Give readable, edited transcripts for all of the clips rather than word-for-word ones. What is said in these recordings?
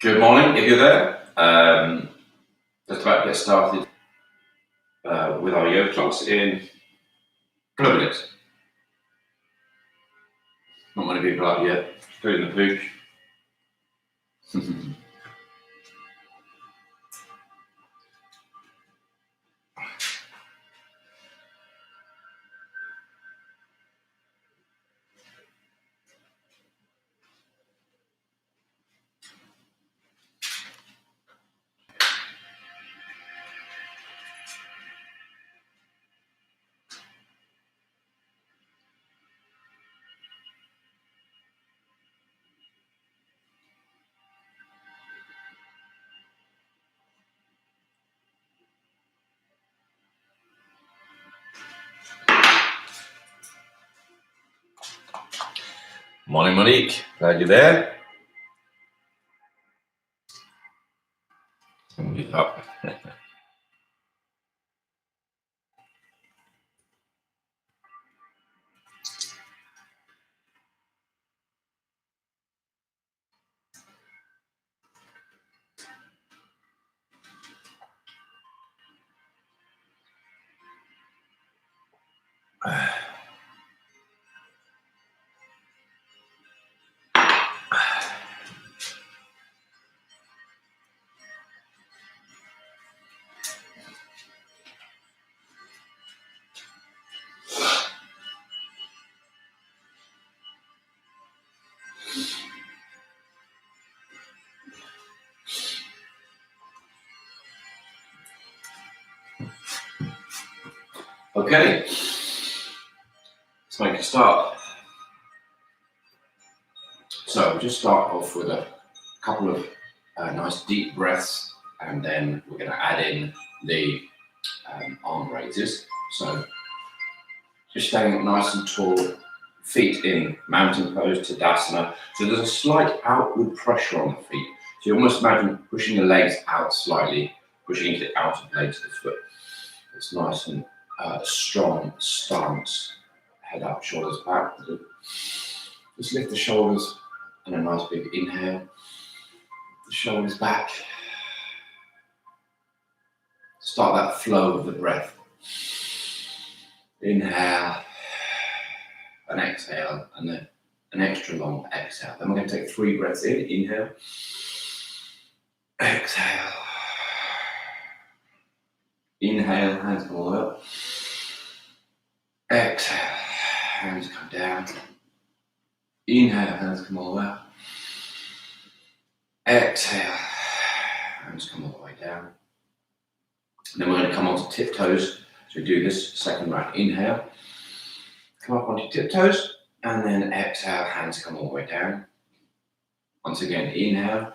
Good morning, if you're there. Just about to get started with our yoga class in a couple of minutes. Not many people out yet, including the pooch. Morning, Monique. Glad you're there. Up. Okay, let's make a start. So we'll just start off with a couple of nice deep breaths, and then we're going to add in the arm raises. So just staying nice and tall, feet in mountain pose, Tadasana. So there's a slight outward pressure on the feet. So you almost imagine pushing the legs out slightly, pushing into the outer blades of the foot. It's nice and strong stance. Head up, shoulders back. Just lift the shoulders and a nice big inhale. The shoulders back. Start that flow of the breath. Inhale and exhale, and then an extra long exhale. Then we're going to take 3 breaths in. Inhale, exhale, inhale, hands come all the way up, exhale, hands come down, inhale, hands come all the way up, exhale, hands come all the way down. And then we're going to come onto tiptoes. So we do this second round. Inhale, come up onto tiptoes, and then exhale, hands come all the way down. Once again, inhale.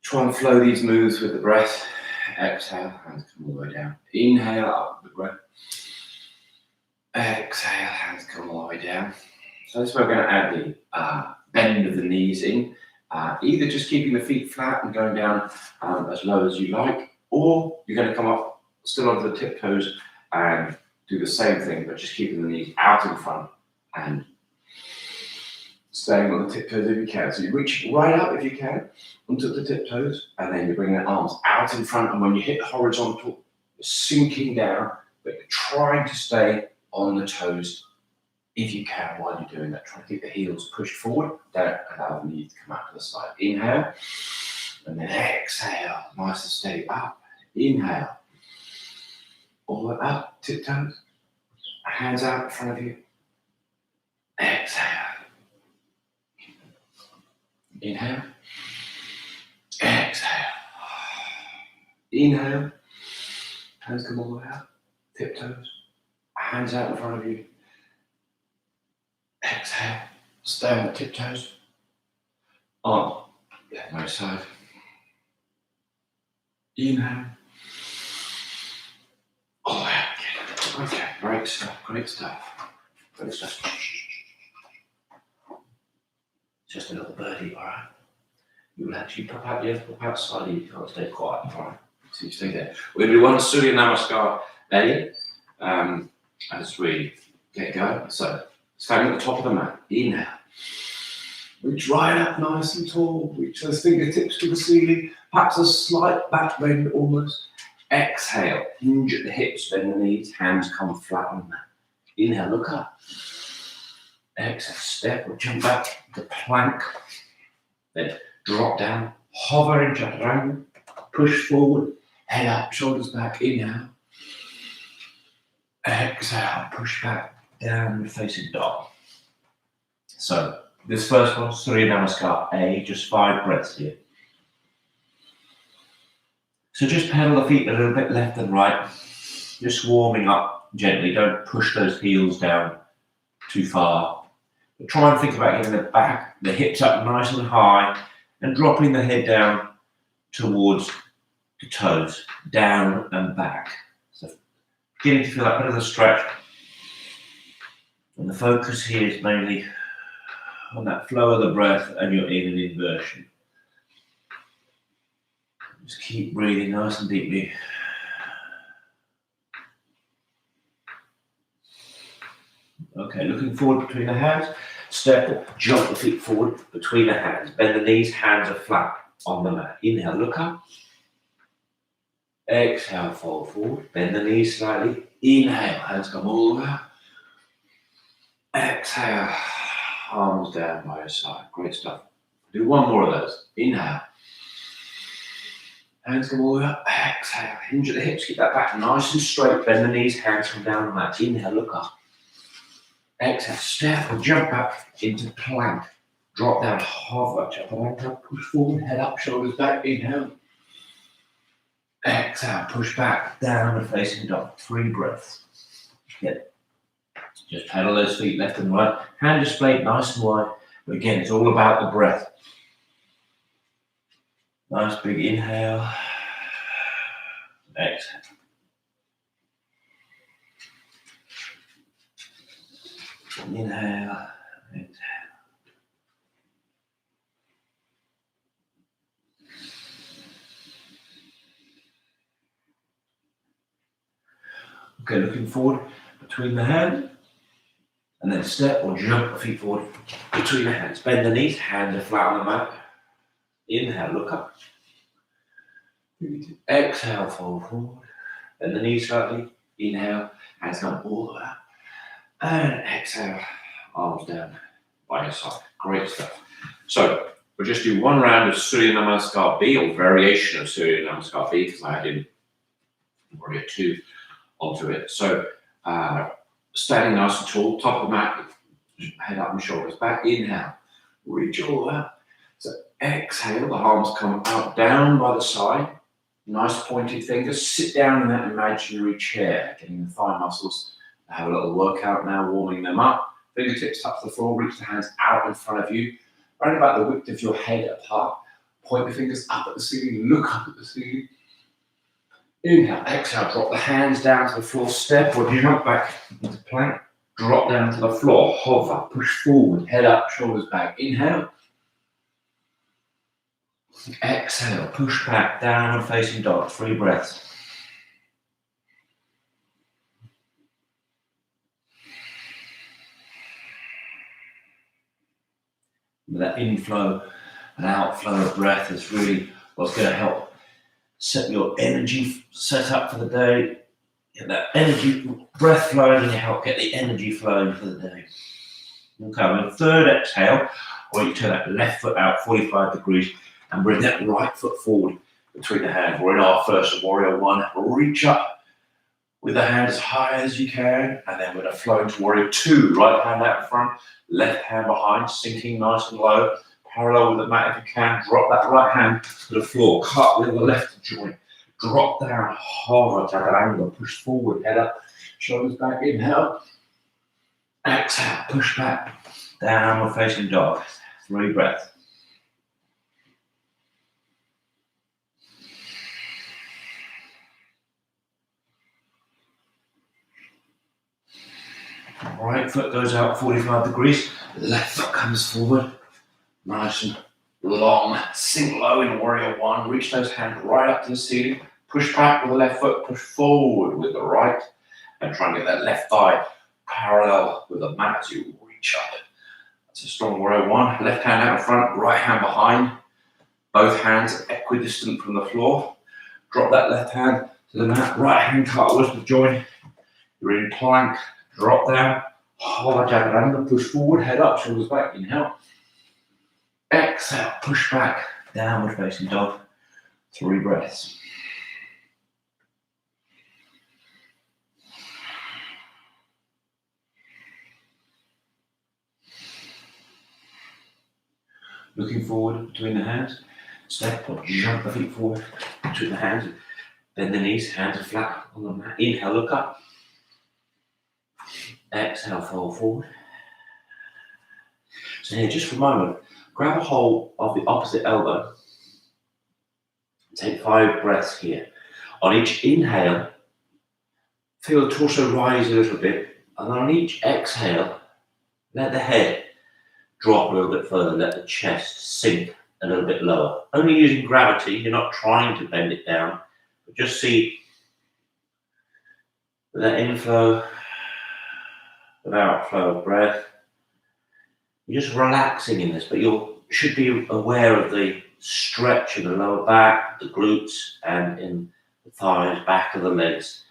Try and flow these moves with the breath. Exhale, hands come all the way down. Inhale, up with the breath. Exhale, hands come all the way down. So this is where we're going to add the bend of the knees in. Either just keeping the feet flat and going down as low as you like, or you're going to come up still onto the tiptoes and do the same thing, but just keeping the knees out in front and staying on the tiptoes if you can. So you reach right up if you can onto the tiptoes, and then you're bringing the arms out in front, and when you hit the horizontal, you're sinking down, but you're trying to stay on the toes if you can while you're doing that. Try to keep the heels pushed forward. Don't allow the knees to come out to the side. Inhale, and then exhale. Nice and steady up. Inhale. All the way up, tiptoes. Hands out in front of you. Exhale. Inhale. Exhale. Inhale. Hands come all the way up. Tiptoes. Hands out in front of you. Exhale. Stay on the tiptoes. On the other side. Inhale. All the way up again. Okay, great stuff, great stuff. Great stuff. Just a little birdie, alright? You will actually pop out, you have to pop outside, you can't stay quiet, alright? So you stay there. We're going to do one Surya Namaskar A as we get going. So, standing at the top of the mat, inhale. Reach right up nice and tall. Reach those fingertips to the ceiling. Perhaps a slight back bend almost. Exhale, hinge at the hips, bend the knees, hands come flat on the mat. Inhale, look up. Exhale, step or jump back to plank. Then drop down, hover into chaturanga, push forward, head up, shoulders back. Inhale. Exhale, push back, down facing dog. So, this first one, Surya Namaskar, just 5 breaths here. So just pedal the feet a little bit left and right, just warming up gently. Don't push those heels down too far. But try and think about getting the back, the hips up nice and high, and dropping the head down towards the toes, down and back. So beginning to feel that bit of a stretch. And the focus here is mainly on that flow of the breath, and you're in an inversion. Just keep breathing nice and deeply. Okay, looking forward between the hands. Step or jump the feet forward between the hands. Bend the knees, hands are flat on the mat. Inhale, look up. Exhale, fold forward. Bend the knees slightly. Inhale, hands come all the way up. Exhale, arms down by your side. Great stuff. Do one more of those. Inhale. Hands come all the way up. Exhale, hinge at the hips. Keep that back nice and straight. Bend the knees, hands come down the mat. Inhale, look up. Exhale, step or jump back into plank. Drop down, hover, chaturanga, push forward, head up, shoulders back. Inhale. Exhale, push back, down and facing dog. 3 breaths. Good. Just pedal those feet left and right. Hand displayed nice and wide. But again, it's all about the breath. Nice big inhale. Exhale. Inhale. Exhale. Okay, looking forward between the hands. And then step or jump the feet forward between the hands. Bend the knees, hands are flat on the mat. Inhale, look up. Exhale, fold forward. Bend the knees slightly. Inhale, hands come all the way up. And exhale, arms down by your side. Great stuff. So we'll just do one round of Surya Namaskar B, or variation of Surya Namaskar B, because I added Warrior 2 onto it. So standing nice and tall, top of the mat, head up and shoulders back. Inhale, reach all the way up. So exhale, the arms come out, down by the side. Nice pointed fingers. Sit down in that imaginary chair, getting the thigh muscles to have a little workout now, warming them up. Fingertips touch the floor, reach the hands out in front of you, around about the width of your head apart. Point the fingers up at the ceiling, look up at the ceiling. Inhale, exhale, drop the hands down to the floor, step or jump back into plank. Drop down to the floor, hover, push forward, head up, shoulders back. Inhale. Exhale, push back, down and facing dog. 3 breaths. That inflow and outflow of breath is really what's going to help set your energy set up for the day. Get that energy, breath flowing, and you help get the energy flowing for the day. Okay, on the third exhale, I want you to turn that left foot out 45 degrees and bring that right foot forward between the hands. We're in our first Warrior 1. Reach up with the hand as high as you can, and then we're going to flow into Warrior 2. Right hand out in front, left hand behind, sinking nice and low, parallel with the mat if you can. Drop that right hand to the floor, cut with the left joint. Drop down, hover, chaturanga, push forward, head up, shoulders back. Inhale. Exhale, push back, downward facing dog. 3 breaths. Right foot goes out 45 degrees, left foot comes forward, nice and long. Sink low in Warrior 1, reach those hands right up to the ceiling, push back with the left foot, push forward with the right, and try and get that left thigh parallel with the mat as you reach up. It's a strong warrior one. Left hand out in front, right hand behind. Both hands equidistant from the floor. Drop that left hand to the mat. Right hand cartwheels to join. You're in plank. Drop down. Hala chaturanga. Push forward. Head up. Shoulders back. Inhale. Exhale. Push back. Downward facing dog. 3 breaths. Looking forward between the hands. Step or jump the feet forward between the hands. Bend the knees. Hands are flat on the mat. Inhale, look up. Exhale, fold forward. So here, just for a moment, grab a hold of the opposite elbow. Take 5 breaths here. On each inhale, feel the torso rise a little bit. And on each exhale, let the head drop a little bit further. Let the chest sink a little bit lower. Only using gravity. You're not trying to bend it down. But just see that inflow, the outflow of breath. You're just relaxing in this, but you should be aware of the stretch in the lower back, the glutes, and in the thighs, back of the legs,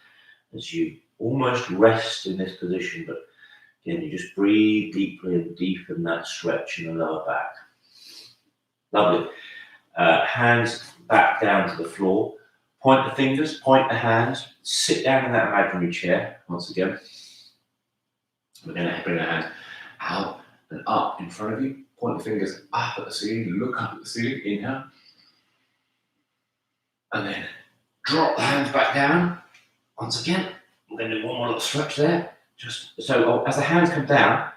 as you almost rest in this position. But again, you just breathe deeply and deepen that stretch in the lower back. Lovely. Hands back down to the floor. Point the fingers, point the hands. Sit down in that imaginary chair once again. We're going to bring the hands out and up in front of you. Point the fingers up at the ceiling. Look up at the ceiling. Inhale. And then drop the hands back down. Once again, we're going to do one more little stretch there. Just so as the hands come down,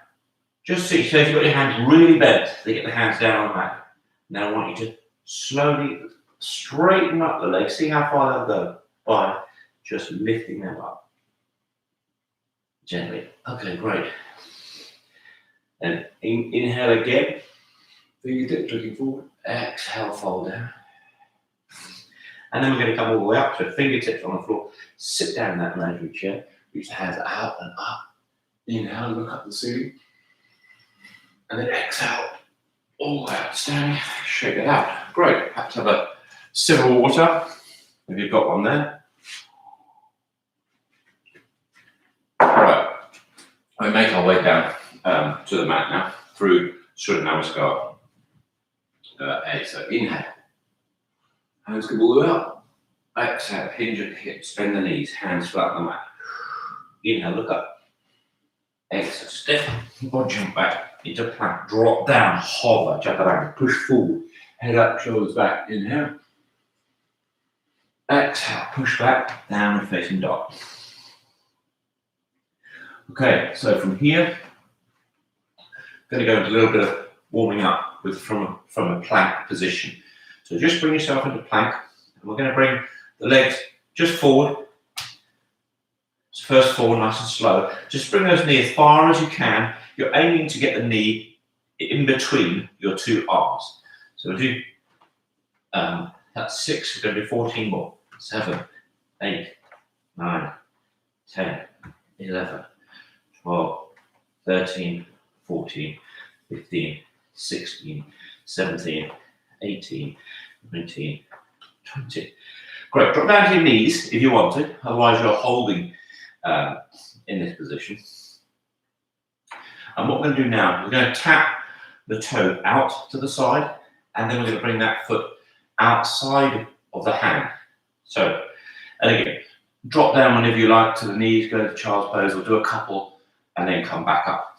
just see. So if you've got your hands really bent, they get the hands down on the mat. Now I want you to slowly straighten up the legs. See how far they'll go by just lifting them up gently. Okay, great. And inhale again. Fingertips looking forward. Exhale, fold down. And then we're going to come all the way up. So fingertips on the floor. Sit down in that imaginary chair. Reach the hands out and up. Inhale, look up the ceiling. And then exhale, all the way up, standing. Shake it out. Great. Perhaps have a sip of water, if you've got one there. Right. We make our way down to the mat now, through Surya Namaskar. So inhale. Hands come all the way up. Exhale, hinge at the hips, bend the knees, hands flat on the mat. Inhale, look up. Exhale, stiffen, or jump back into plank. Drop down, hover, chaturanga, push forward. Head up, shoulders back. Inhale. Exhale, push back, downward facing dog. Okay, so from here, I'm going to go into a little bit of warming up from a plank position. So just bring yourself into plank, and we're going to bring the legs just forward. So first forward, nice and slow. Just bring those knees as far as you can. You're aiming to get the knee in between your 2 arms. So we'll do, that's 6, we're going to do 14 more. 7, 8, 9, 10, 11, 12, 13, 14, 15, 16, 17, 18, 19, 20. Great, drop down to your knees if you want to, otherwise you're holding in this position. And what we're going to do now, we're going to tap the toe out to the side, and then we're going to bring that foot outside of the hand. So, and again, drop down whenever you like to the knees, go to child's pose, or do a couple, and then come back up.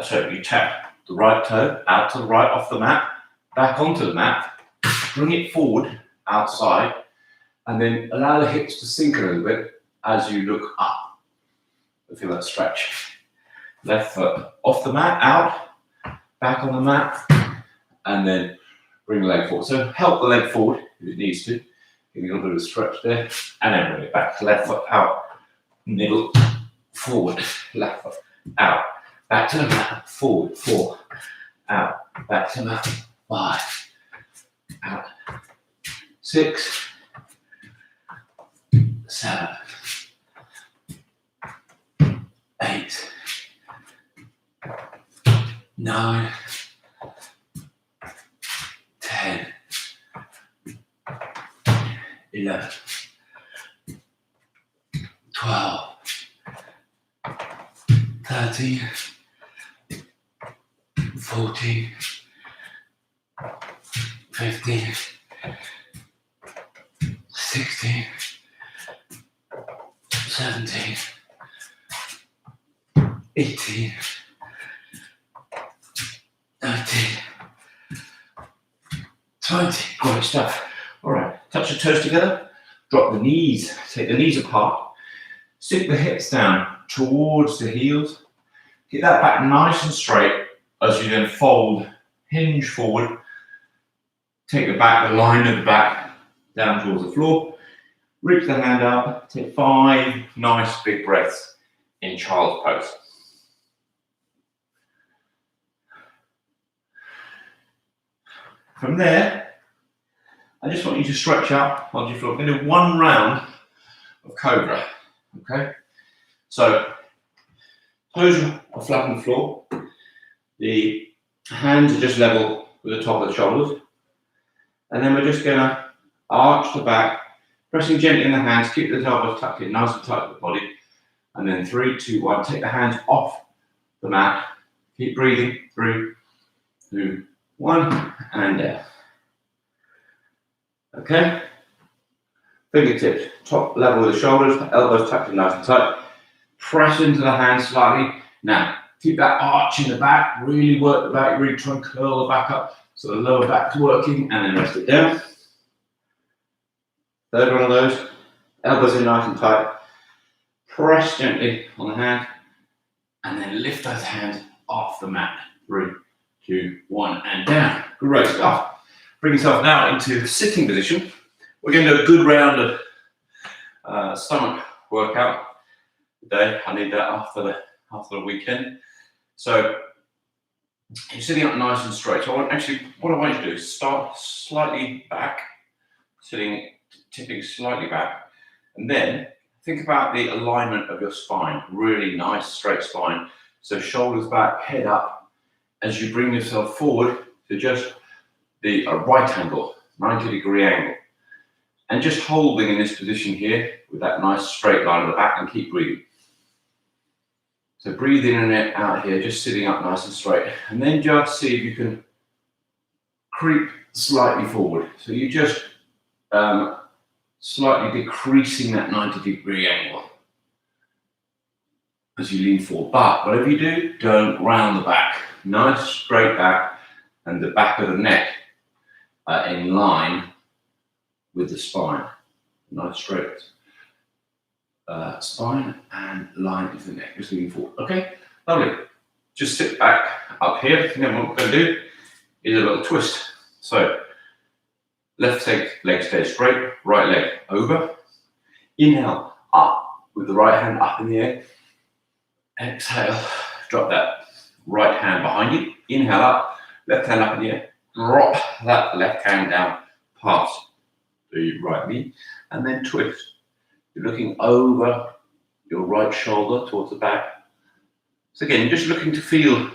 So you tap the right toe out to the right off the mat, back onto the mat, bring it forward outside, and then allow the hips to sink a little bit as you look up. Feel that stretch. Left foot off the mat, out, back on the mat, and then bring the leg forward. So help the leg forward if it needs to. Give you a little bit of stretch there, and then bring it back. Left foot out, middle, forward, left foot out, back to the mat, forward, 4, out, back to the mat, 5, out, 6, 7, 8, 9, 10, 11, 12, 13, 14, 15, 16, 17, 18, 19, 20. Great stuff. All right, touch the toes together, drop the knees, take the knees apart, stick the hips down towards the heels, get that back nice and straight as you then fold, hinge forward, take the back, the line of the back down towards the floor, reach the hand up, take 5 nice big breaths in child's pose. From there, I just want you to stretch out onto your floor. We're going to do 1 round of cobra, okay? So, toes are flat on the floor. The hands are just level with the top of the shoulders. And then we're just going to arch the back, pressing gently in the hands, keep the elbows tucked in, nice and tight to the body. And then 3, 2, 1, take the hands off the mat. Keep breathing, 3, 2, 1, and down. Okay? Fingertips, top level with the shoulders, elbows tucked in nice and tight. Press into the hands slightly. Now, keep that arch in the back, really work the back, really try and curl the back up so the lower back's working, and then rest it down. Third one of those, elbows in nice and tight. Press gently on the hand, and then lift those hands off the mat. 3, 2, 1, and down. Great stuff. Bring yourself now into sitting position. We're going to do a good round of stomach workout today. I need that after the weekend. So you're sitting up nice and straight. So what I want you to do is start slightly back, tipping slightly back, and then think about the alignment of your spine. Really nice straight spine. So shoulders back, head up, as you bring yourself forward to just the right angle, 90-degree angle. And just holding in this position here with that nice straight line at the back, and keep breathing. So breathe in and out here, just sitting up nice and straight. And then just see if you can creep slightly forward. So you just slightly decreasing that 90-degree angle as you lean forward. But whatever you do, don't round the back. Nice straight back, and the back of the neck in line with the spine. Nice straight spine and line into the neck, just leaning forward. Okay, lovely. Just sit back up here, and then what we're going to do is a little twist. So left leg stays straight, right leg over. Inhale up with the right hand up in the air. Exhale, drop that right hand behind you. Inhale up, left hand up in the air. Drop that left hand down past the right knee, and then twist. You're looking over your right shoulder towards the back. So again, you're just looking to feel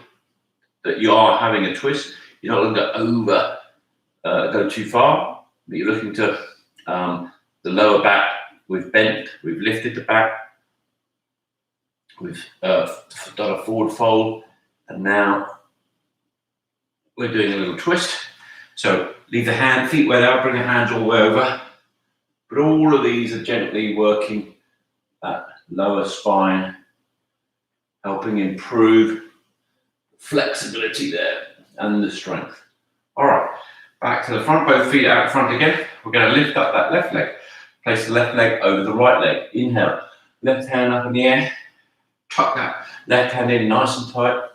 that you are having a twist. You're not looking to go too far, but you're looking to the lower back. We've bent, we've lifted the back, we've done a forward fold, and now we're doing a little twist. So leave the feet where they are, bring the hands all the way over. But all of these are gently working that lower spine, helping improve flexibility there and the strength. All right, back to the front, both feet out front again. We're going to lift up that left leg. Place the left leg over the right leg. Inhale, left hand up in the air. Tuck that left hand in nice and tight.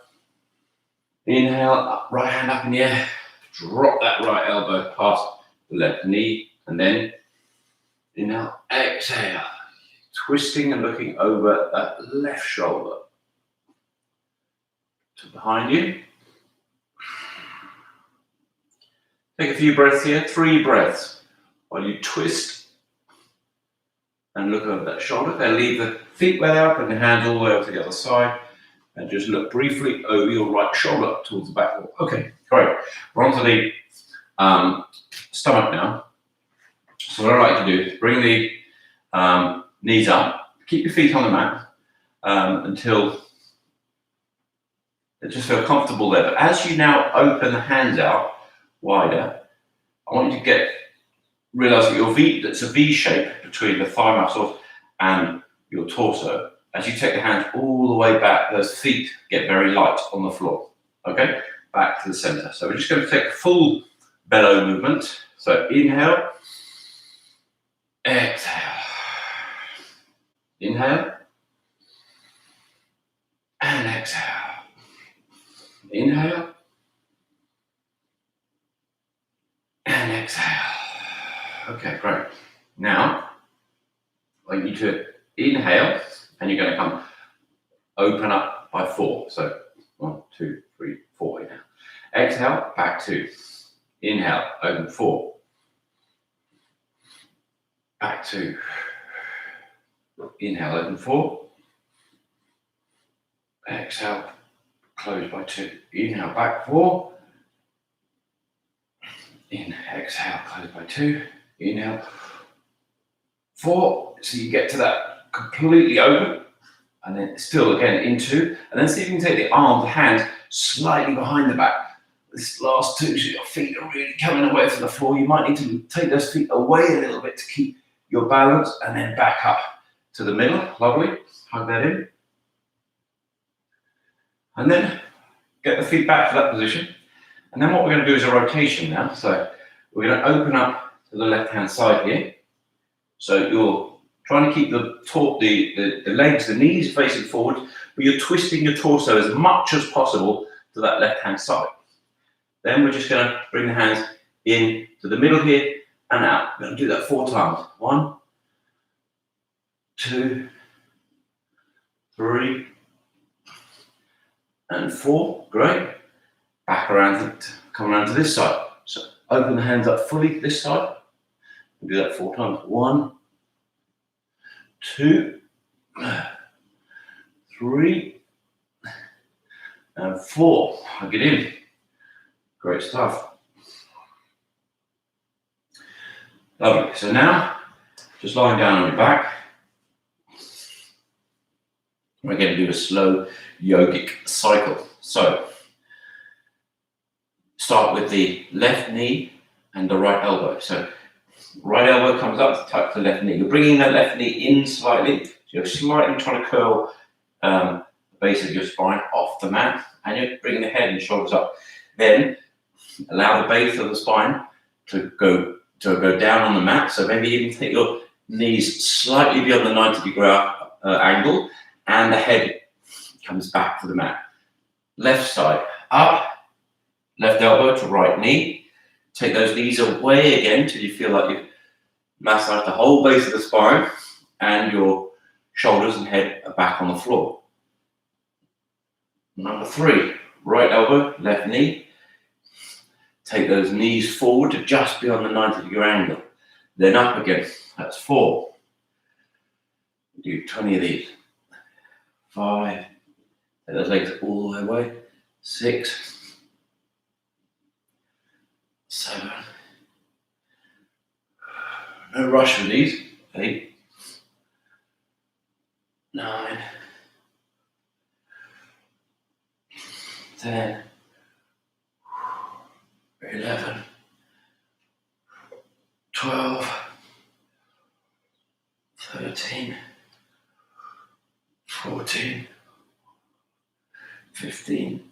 Inhale, up, right hand up in the air. Drop that right elbow past the left knee, and then inhale, exhale, twisting and looking over that left shoulder to behind you. Take a few breaths here, 3 breaths, while you twist and look over that shoulder. Then leave the feet where they are, bring the hands all the way over to the other side, And just look briefly over your right shoulder towards the back wall. Okay, great. We're on to the stomach now. So what I like to do is bring the knees up, keep your feet on the mat until they just feel comfortable there. But as you now open the hands out wider, I want you to realize that your V, that's a V shape between the thigh muscles and your torso. As you take the hands all the way back, those feet get very light on the floor. Okay, back to the center. So we're just going to take a full bellow movement. So inhale, exhale, inhale, and exhale, inhale, and exhale. Okay, great. Now, I want you to inhale, and you're going to come open up by 4. So 1, 2, 3, 4. Inhale. Exhale, back 2. Inhale, open 4. Back 2. Inhale, open 4. Exhale, close by 2. Inhale, back 4. Exhale, close by 2. Inhale, 4. So you get to that completely open. And then still again into, and then see if you can take the arms, the hands slightly behind the back. This last 2, so your feet are really coming away from the floor. You might need to take those feet away a little bit to keep your balance, and then back up to the middle. Lovely. Hug that in. And then get the feet back to that position. And then what we're going to do is a rotation now. So we're going to open up to the left-hand side here. So you're trying to keep the legs, the knees facing forward, but you're twisting your torso as much as possible to that left-hand side. Then we're just going to bring the hands in to the middle here and out. We're going to do that 4 times. 1, 2, 3, and 4. Great. Back around, come around to this side. So open the hands up fully this side. We'll do that 4 times. 1, 2, 3, and 4. Hug it in. Great stuff. Lovely. So now, just lying down on your back, we're going to do a slow yogic cycle. So, start with the left knee and the right elbow. So, right elbow comes up to touch the left knee. You're bringing that left knee in slightly. So you're slightly trying to curl the base of your spine off the mat, and you're bringing the head and shoulders up. Then allow the base of the spine to go down on the mat. So maybe even take your knees slightly beyond the 90-degree angle, and the head comes back to the mat. Left side up, left elbow to right knee. Take those knees away again till you feel like you've massaged the whole base of the spine, and your shoulders and head are back on the floor. Number 3, right elbow, left knee. Take those knees forward to just beyond the 90-degree angle. Then up again. That's 4. Do 20 of these. 5. Take those legs all the way away. 6. 7. No rush with these. 8. 9. 10. 11. 12. 13. 14. 15.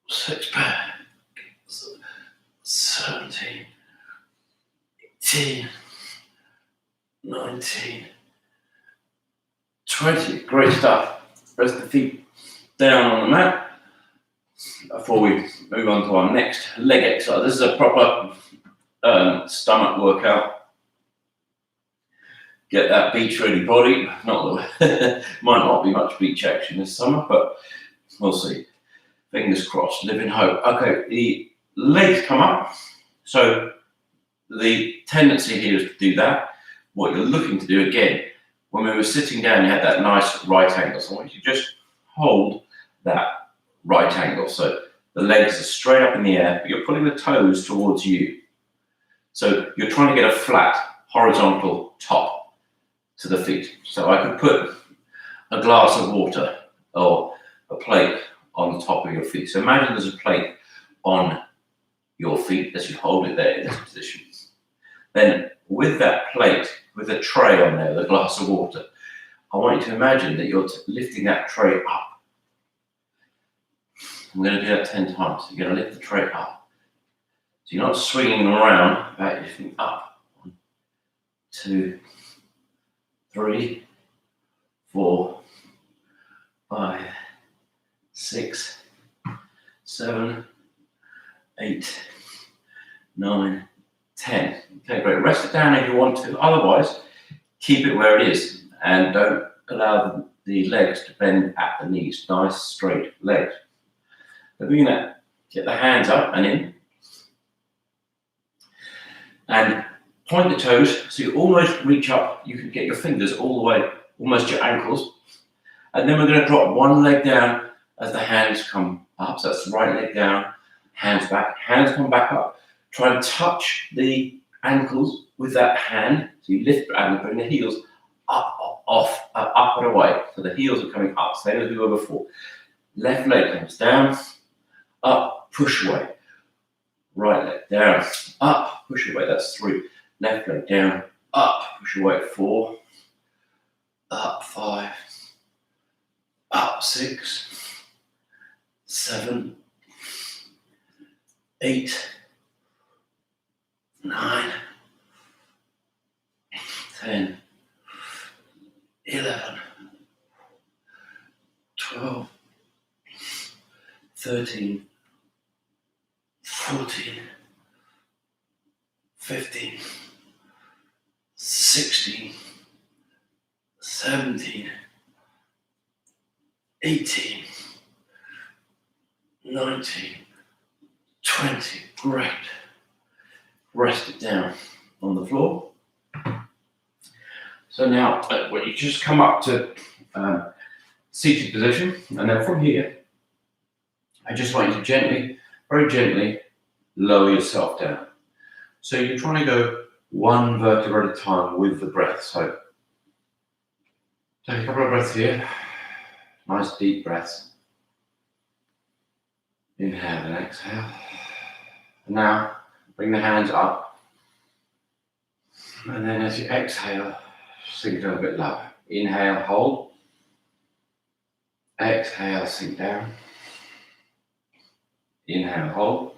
6 pack. 17. 18. 19. 20. Great stuff. Rest the feet down on the mat before we move on to our next leg exercise. This is a proper stomach workout. Get that beach ready body. Not that might not be much beach action this summer, but we'll see. Fingers crossed. Live in hope. Okay, the legs come up. So the tendency here is to do that. What you're looking to do again, when we were sitting down, you had that nice right angle. So I want you to just hold that right angle. So the legs are straight up in the air, but you're pulling the toes towards you. So you're trying to get a flat, horizontal top to the feet. So I could put a glass of water or a plate on the top of your feet. So imagine there's a plate on your feet as you hold it there in this position. Then with that plate, with a tray on there, the glass of water, I want you to imagine that you're lifting that tray up. I'm going to do that 10 times. You're going to lift the tray up. So you're not swinging them around, but you're lifting up. 1, 2, 3, 4, 5, 6, 7, 8, 9, 10. Okay, great. Rest it down if you want to. Otherwise, keep it where it is and don't allow the legs to bend at the knees. Nice, straight legs. So doing that, get the hands up and in. And point the toes so you almost reach up. You can get your fingers all the way, almost your ankles. And then we're going to drop one leg down as the hands come up. So that's the right leg down, hands back, hands come back up. Try and touch the ankles with that hand. So you lift and bring the heels up, off, up and away. So the heels are coming up, same as we were before. Left leg comes down, up, push away. Right leg down, up, push away. That's 3. Left leg down, up, push away. 4, up, 5, up, 6, 7, 8, 9, 10, 11, 12, 13, 14, 15, 16, 17, 18, 19, 20. Great. Rest it down on the floor. So now, you just come up to seated position, and then from here, I just want you to gently, very gently, lower yourself down. So you're trying to go one vertebra at a time with the breath. So take a couple of breaths here. Nice deep breaths. Inhale and exhale. And now bring the hands up. And then as you exhale, sink down a bit lower. Inhale, hold. Exhale, sink down. Inhale, hold.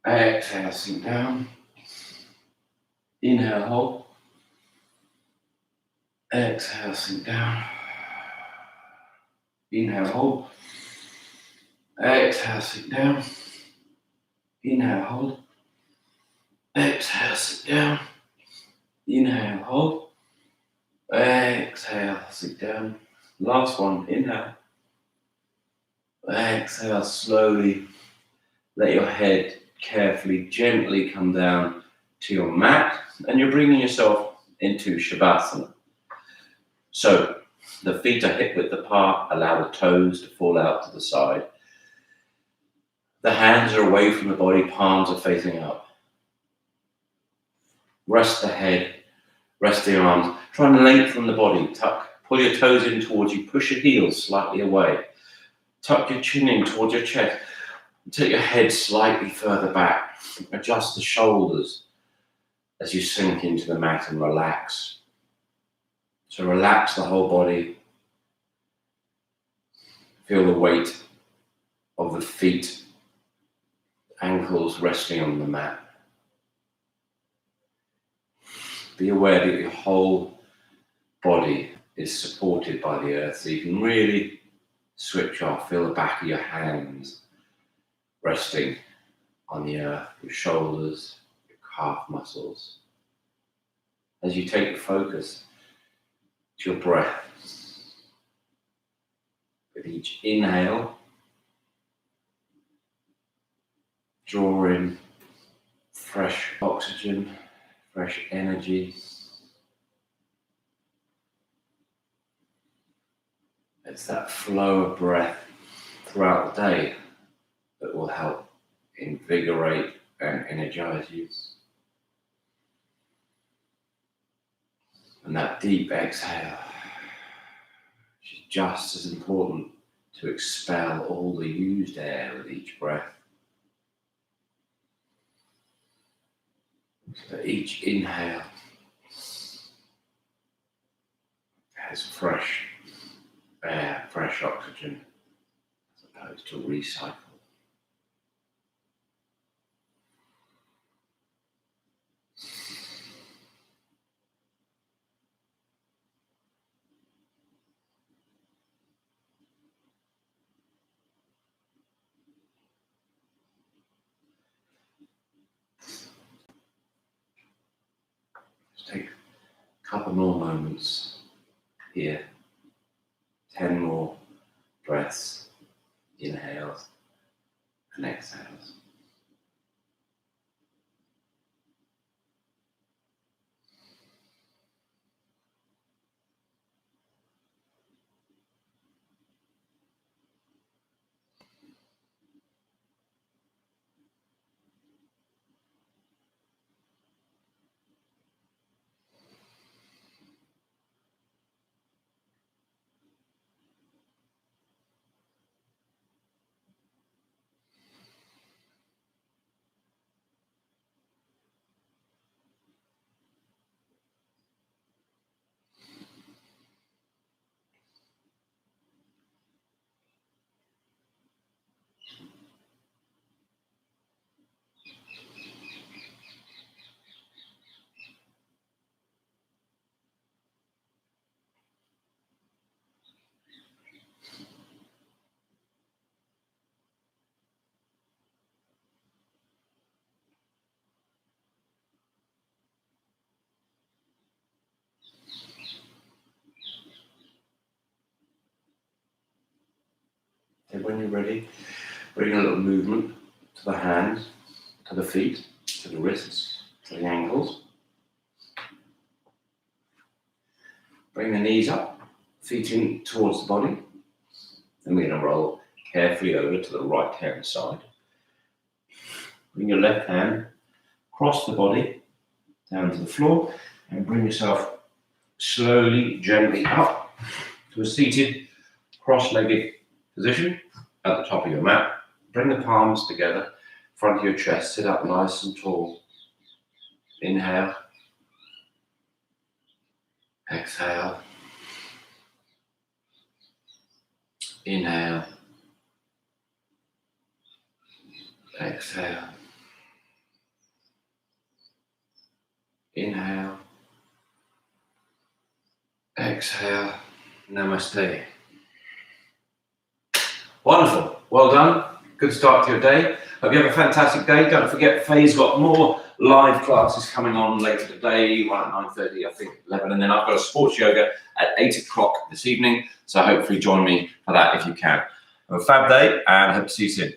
Exhale, sink down. Inhale, hold. Exhale, sink down. Inhale, hold. Exhale, sink down. Inhale, hold. Exhale, sink down. Inhale, hold. Exhale, sink down. Last one, inhale. Exhale, slowly let your head carefully, gently come down to your mat, and you're bringing yourself into Shavasana. So the feet are hip width apart, allow the toes to fall out to the side. The hands are away from the body, palms are facing up. Rest the head, rest the arms. Try and lengthen the body, pull your toes in towards you, push your heels slightly away. Tuck your chin in towards your chest. Take your head slightly further back. Adjust the shoulders as you sink into the mat and relax. So relax the whole body. Feel the weight of the feet, ankles resting on the mat. Be aware that your whole body is supported by the earth, so you can really switch off. Feel the back of your hands resting on the earth, your shoulders, your calf muscles. As you take the focus to your breath, with each inhale, draw in fresh oxygen, fresh energy. It's that flow of breath throughout the day that will help invigorate and energize you. And that deep exhale, which is just as important to expel all the used air with each breath. So each inhale has fresh air, fresh oxygen, as opposed to recycle. Just take a couple more moments here. 10 more breaths, inhales and exhales. And when you're ready, bring a little movement to the hands, to the feet, to the wrists, to the ankles. Bring the knees up, feet in towards the body. Then we're going to roll carefully over to the right hand side. Bring your left hand across the body down to the floor and bring yourself slowly, gently up to a seated, cross-legged position at the top of your mat. Bring the palms together in front of your chest. Sit up nice and tall. Inhale. Exhale. Inhale. Exhale. Inhale. Exhale. Namaste. Wonderful. Well done. Good start to your day. Hope you have a fantastic day. Don't forget, Faye's got more live classes coming on later today, one at 9:30, I think 11, and then I've got a sports yoga at 8 o'clock this evening. So hopefully join me for that if you can. Have a fab day and hope to see you soon.